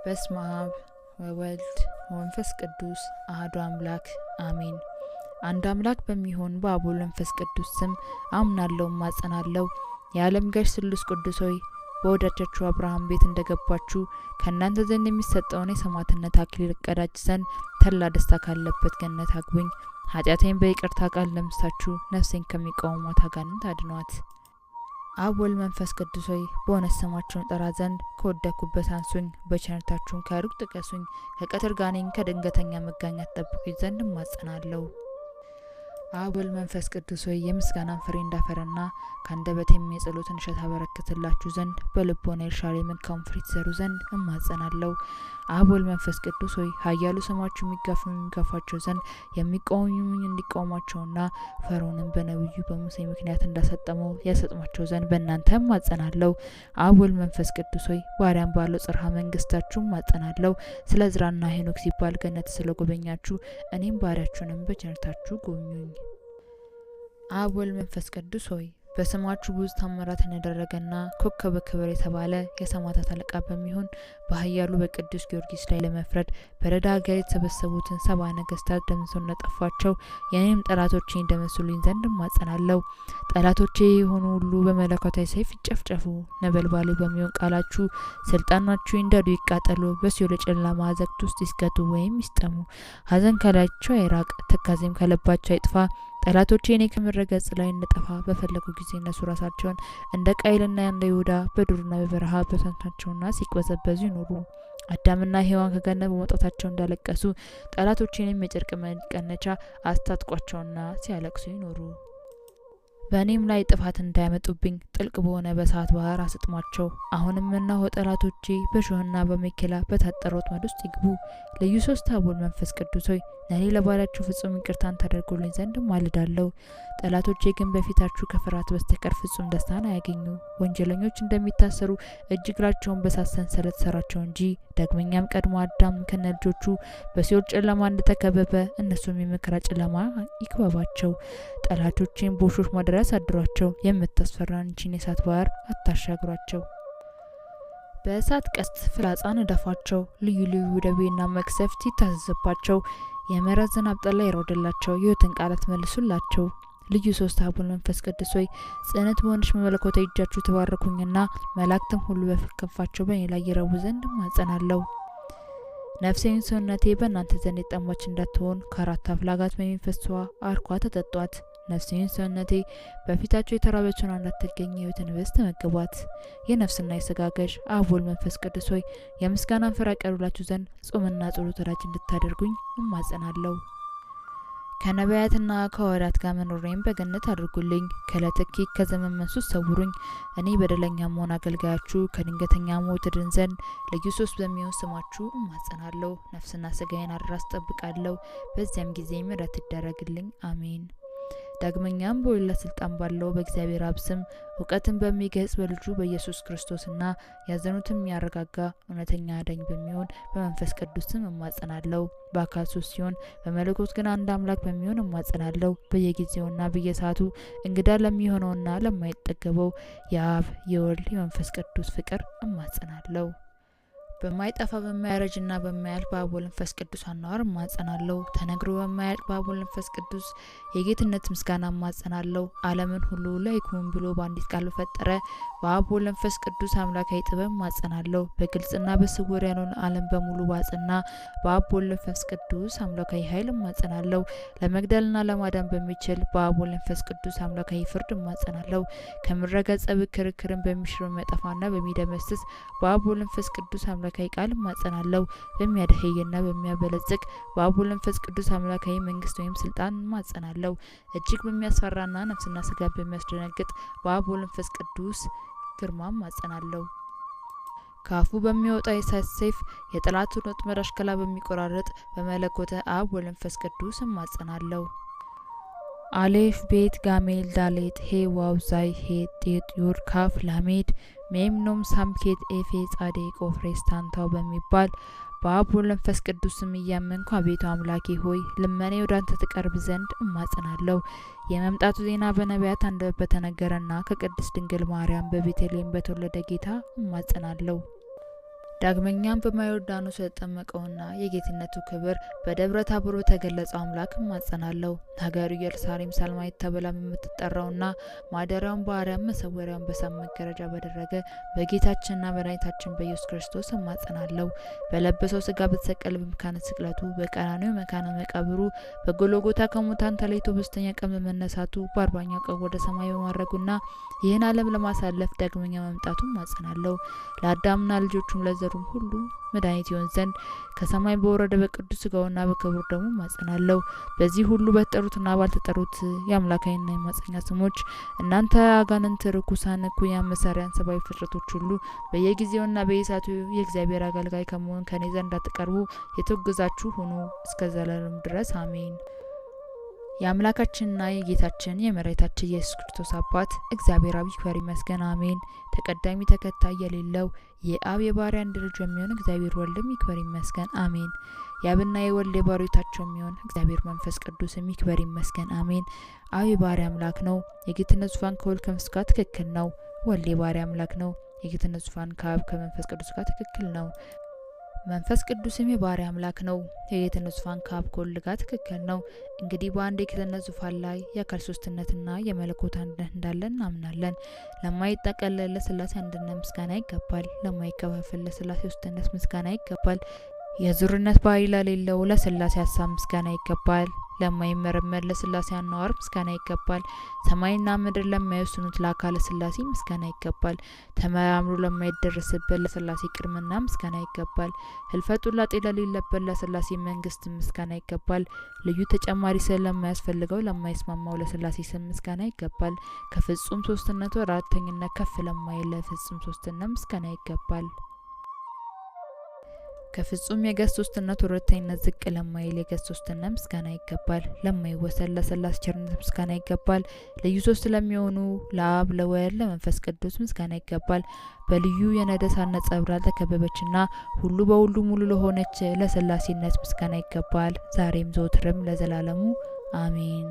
በስመ አብ ወወልድ ወመንፈስ ቅዱስ አሐዱ አምላክ አሜን። አንድ አምላክ በሚሆን በአብ ወልድ መንፈስ ቅዱስ ስም አምናለሁ ማጸናለሁ። የዓለም ገዥ ስሉስ ቅዱስ ሆይ በወዳጃችሁ አብርሃም ቤት እንደገባችሁ ከእናንተ ዘንድ የሚሰጠውን የሰማዕትነት አክሊል እቀዳጅ ዘንድ ተድላ ደስታ ካለበት ገነት አግቡኝ። ኃጢአቴን በይቅርታ ቃል ለምሳችሁ ነፍሴን ከሚቃወሟት አጋንንት አድኗት። አብ ወልድ መንፈስ ቅዱስ ሆይ በእውነት ስማችሁን ጠራ ዘንድ ከወደኩበት አንሱኝ። በቸርነታችሁም ከሩቅ ጥቀሱኝ። ከቀትር ጋኔን ከድንገተኛ መጋኛት ጠብቁኝ ዘንድ እማጸናለሁ። አብ ወልድ መንፈስ ቅዱስ ሆይ የምስጋናን ፍሬ እንዳፈራና ከአንደበቴም የጸሎትን እሸት አበረክትላችሁ ዘንድ በልቦና የሻሌ መልካም ፍሬ ትዘሩ ዘንድ እማጸናለሁ። አብ ወልድ መንፈስ ቅዱስ ሆይ ኃያሉ ስማችሁ የሚጋፏቸው ዘንድ የሚቃወሙኝ እንዲቃወሟቸውና ፈርዖንን በነቢዩ በሙሴ ምክንያት እንዳሰጠመው ያሰጥማቸው ዘንድ በእናንተ እማጸናለሁ። አብ ወልድ መንፈስ ቅዱስ ሆይ ባሪያም ባለው ጽርሐ መንግስታችሁ እማጸናለሁ። ስለ ዕዝራና ሄኖክ ሲባል ገነት ስለጎበኛችሁ እኔም ባሪያችሁንም በቸርነታችሁ ጎብኙኝ። አብ ወልድ መንፈስ ቅዱስ ሆይ በስማችሁ ብዙ ታምራትን ያደረገና ኮከበ ክብር የተባለ የሰማዕታት አለቃ በሚሆን በኃያሉ በቅዱስ ጊዮርጊስ ላይ ለመፍረድ በረዳ ሀገር የተሰበሰቡትን 70 ነገስታት ደምስሶ እንደጠፋቸው የኔም ጠላቶቼ እንደመስሉኝ ዘንድ እማጸናለሁ። ጠላቶቼ የሆኑ ሁሉ በመለኮታዊ ሰይፍ ይጨፍጨፉ። ነበልባሌ በሚሆን ቃላችሁ ስልጣናችሁ እንደዱ ይቃጠሉ። በሲኦል ጨለማ አዘቅት ውስጥ ይስገቱ ወይም ይስጠሙ። ሐዘን ከላያቸው አይራቅ፣ ትካዜም ከልባቸው አይጥፋ። ጠላቶቼ እኔ ከምድረ-ገጽ ላይ እንድጠፋ በፈለጉ ጊዜ እነሱ ራሳቸውን እንደ ቃየልና እንደ ይሁዳ በዱርና በበረሃ በተንታቸውና ሲቅበዘበዙ ይኖሩ። አዳምና ሔዋን ከገነት በመውጣታቸው እንዳለቀሱ ጠላቶቼንም የጨርቅ መቀነቻ አስታጥቋቸውና ሲያለቅሱ ይኖሩ። በእኔም ላይ ጥፋት እንዳያመጡብኝ ጥልቅ በሆነ በእሳት ባህር አስጥሟቸው። አሁንም እነሆ ጠላቶቼ በሾህና በሜኬላ በታጠረ ወጥመድ ውስጥ ይግቡ። ልዩ ሶስት አብ ወልድ መንፈስ ቅዱስ ሆይ ለእኔ ለባሪያችሁ ፍጹም ይቅርታን ታደርጉልኝ ዘንድ ማልዳለሁ። ጠላቶቼ ግን በፊታችሁ ከፍርሃት በስተቀር ፍጹም ደስታን አያገኙ። ወንጀለኞች እንደሚታሰሩ እጅ እግራቸውን በእሳት ሰንሰለት ሰራቸው እንጂ። ዳግመኛም ቀድሞ አዳም ከነልጆቹ በሲኦል ጨለማ እንደተከበበ እነሱም የመከራ ጨለማ ይክበባቸው። ጠላቶቼን በውሾች ማደሪያ አሳድሯቸው። የምታስፈራን ይህችን የእሳት ባህር አታሻግሯቸው። በእሳት ቀስት ፍላጻ ነደፋቸው። ልዩ ልዩ ደዌና መቅሰፍት ይታዘዝባቸው። የምሕረት ዝናብ ጠላ ይውረድላቸው። የሕይወትን ቃላት መልሱላቸው። ልዩ ሶስት አብ ወልድ መንፈስ ቅዱስ ሆይ ጽንዕት በሆነች መለኮታዊ እጃችሁ ተባረኩኝና መላእክትም ሁሉ በክንፋቸው በእኔ ላይ ይረቡ ዘንድ እማጸናለሁ። ነፍሴን ሰውነቴ በእናንተ ዘንድ የጠማች እንዳትሆን ከአራት አፍላጋት በሚፈስ ውሃ አርኳ ተጠጧት። ነፍሴን ሰውነቴ በፊታቸው የተራበችውን እንዳትገኝ የሕይወትን ህብስት ተመገቧት። የነፍስና የሥጋ ገዥ አብ ወልድ መንፈስ ቅዱስ ሆይ የምስጋናን ፍሬ ያቀርብላችሁ ዘንድ ጾምና ጸሎት ወዳጅ እንድታደርጉኝ እማጸናለሁ። ከነቢያትና ከሐዋርያት ጋር መኖሬን በገነት አድርጉልኝ። ከለትኪ ከዘመን መንሱስ ሰውሩኝ። እኔ በደለኛ መሆን አገልጋያችሁ ከድንገተኛ ሞት ድን ዘንድ ልዩ ሶስት በሚሆን ስማችሁ እማጸናለሁ። ነፍስና ስጋዬን አደራ አስጠብቃለሁ። በዚያም ጊዜ ምሕረት ይደረግልኝ። አሜን። ዳግመኛም በወላድ ስልጣን ባለው በእግዚአብሔር አብ ስም እውቀትን በሚገልጽ በልጁ በኢየሱስ ክርስቶስና ያዘኑትን የሚያረጋጋ እውነተኛ አዳኝ በሚሆን በመንፈስ ቅዱስ ስም እማጸናለሁ። በአካል ሶስት ሲሆን በመለኮት ግን አንድ አምላክ በሚሆን እማጸናለሁ። በየጊዜውና በየሰዓቱ እንግዳ ለሚሆነውና ለማይጠገበው የአብ የወልድ የመንፈስ ቅዱስ ፍቅር እማጸናለሁ። በማይጠፋ በማያረጅና በማያልፍ በአብ ወልድ መንፈስ ቅዱስ አኗር እማጸናለሁ። ተነግሮ በማያልቅ በአብ ወልድ መንፈስ ቅዱስ የጌትነት ምስጋና እማጸናለሁ። ዓለምን ሁሉ ለይኩን ብሎ በአንዲት ቃል በፈጠረ በአብ ወልድ መንፈስ ቅዱስ አምላካዊ ጥበብ እማጸናለሁ። በግልጽና በስውር ያለውን ዓለም በሙሉ ባጽና በአብ ወልድ መንፈስ ቅዱስ አምላካዊ ኃይል እማጸናለሁ። ለመግደልና ለማዳን በሚችል በአብ ወልድ መንፈስ ቅዱስ አምላካዊ ፍርድ እማጸናለሁ። ከምድረ-ገጽ ክርክርን በሚሽር በሚያጠፋና በሚደመስስ በአብ ወልድ መንፈስ ቅዱስ አምላካዊ ቃል እማጸናለሁ። በሚያደህይና በሚያበለጽግ በአብ ወልድ መንፈስ ቅዱስ አምላካዊ መንግስት ወይም ስልጣን እማጸናለሁ። እጅግ በሚያስፈራና ነፍስና ስጋ በሚያስደነግጥ በአብ ወልድ መንፈስ ቅዱስ ግርማ እማጸናለሁ። ከአፉ በሚወጣ የእሳት ሰይፍ የጠላቱን ወጥመድ አሽከላ በሚቆራረጥ በመለኮተ አብ ወልድ መንፈስ ቅዱስ እማጸናለሁ። አሌፍ ቤት ጋሜል ዳሌት ሄ ዋው ዛይ ሄ ጤት ዮድ ካፍ ላሜድ ሜም ኖም ሳምኬት ኤፌ ጻዴ ቆፍሬስ ታንታው በሚባል በአብ ወልድ መንፈስ ቅዱስ ስም እያመንኩ አቤቱ አምላኬ ሆይ ልመኔ ወደ አንተ ትቀርብ ዘንድ እማጸናለሁ። የመምጣቱ ዜና በነቢያት አንደበት በተነገረና ከቅድስት ድንግል ማርያም በቤተልሔም በተወለደ ጌታ እማጸናለሁ። ዳግመኛም በዮርዳኖስ የተጠመቀውና የጌትነቱ ክብር በደብረ ታቦር በተገለጸው አምላክ እማጸናለሁ። ሀገሩ ኢየሩሳሌም ሰላማዊት ተብላ የምትጠራውና ማደሪያውን በአርያም መሰወሪያውን በሳት መጋረጃ ባደረገ በጌታችንና መድኃኒታችን በኢየሱስ ክርስቶስ እማጸናለሁ። በለበሰው ስጋ በተሰቀለ በመካነ ስቅለቱ በቀራንዮ መካነ መቃብሩ በጎልጎታ ከሙታን ተለይቶ በሶስተኛ ቀን በመነሳቱ በ40ኛው ቀን ወደ ሰማይ በማረጉና ይህን ዓለም ለማሳለፍ ዳግመኛ መምጣቱ እማጸናለሁ። ለአዳምና ልጆቹም ለዘሩም ሁሉ መድኃኒት ይሆን ዘንድ ከሰማይ በወረደ በቅዱስ ስጋውና በክቡር ደሙ እማጸናለሁ። በዚህ ሁሉ በተጠሩትና ባልተጠሩት የአምላካዊና የማጸኛ ስሞች እናንተ አጋንንት፣ ርኩሳን፣ እኩያን፣ መሳሪያን፣ ሰብአዊ ፍጥረቶች ሁሉ በየጊዜውና በየሰዓቱ የእግዚአብሔር አገልጋይ ከመሆን ከኔ ዘንድ እንዳትቀርቡ የተወገዛችሁ ሁኑ እስከ ዘላለም ድረስ አሜን። የአምላካችንና የጌታችን የመድኃኒታችን ኢየሱስ ክርስቶስ አባት እግዚአብሔር አብ ይክበር ይመስገን አሜን። ተቀዳሚ ተከታይ የሌለው የአብ የባሕርይ አንድ ልጅ የሚሆን እግዚአብሔር ወልድም ይክበር ይመስገን አሜን። የአብና የወልድ የባሕርያቸው የሚሆን እግዚአብሔር መንፈስ ቅዱስም ይክበር ይመስገን አሜን። አብ የባሕርይ አምላክ ነው። የጌትነት ዙፋን ከወልድ ከመንፈስ ጋር ትክክል ነው። ወልድ የባሕርይ አምላክ ነው። የጌትነት ዙፋን ከአብ ከመንፈስ ቅዱስ ጋር ትክክል ነው። መንፈስ ቅዱስም የባሕርይ አምላክ ነው። የጌትነት ዙፋን ከአብ ከወልድ ጋር ትክክል ነው። እንግዲህ በአንድ የጌትነት ዙፋን ላይ የአካል ሶስትነትና የመለኮት አንድነት እንዳለ እናምናለን። ለማይጠቀለል ለሥላሴ አንድነት ምስጋና ይገባል። ለማይከፋፈል ለሥላሴ ሶስትነት ምስጋና ይገባል። የዙርነት ባህሪ ለሌለው ለሥላሴ ሀሳብ ምስጋና ይገባል። ለማይመረመር ለሥላሴ አነዋወር ምስጋና ይገባል። ሰማይና ምድር ለማይወስኑት ለአካለ ሥላሴ ምስጋና ይገባል። ተመራምሮ ለማይደረስበት ለሥላሴ ቅድምና ምስጋና ይገባል። ህልፈቱ ላጤ ለሌለበት ለሥላሴ መንግስት ምስጋና ይገባል። ልዩ ተጨማሪ ስለማያስፈልገው ለማይስማማው ለሥላሴ ስም ምስጋና ይገባል። ከፍጹም ሶስትነቱ አራተኝነት ከፍ ለማይል ለፍጹም ሶስትነት ምስጋና ይገባል። ከፍጹም የገስ ሶስትነት ሁለተኝነት ዝቅ ለማይል የገስ ሶስትነት ምስጋና ይገባል። ለማይወሰን ለሥላሴ ቸርነት ምስጋና ይገባል። ልዩ ሶስት ለሚሆኑ ለአብ ለወልድ ለመንፈስ ቅዱስ ምስጋና ይገባል። በልዩ የነደሳት ነጸብራቅ ተከበበችና ሁሉ በሁሉ ሙሉ ለሆነች ለሥላሴነት ምስጋና ይገባል። ዛሬም ዘወትርም ለዘላለሙ አሜን።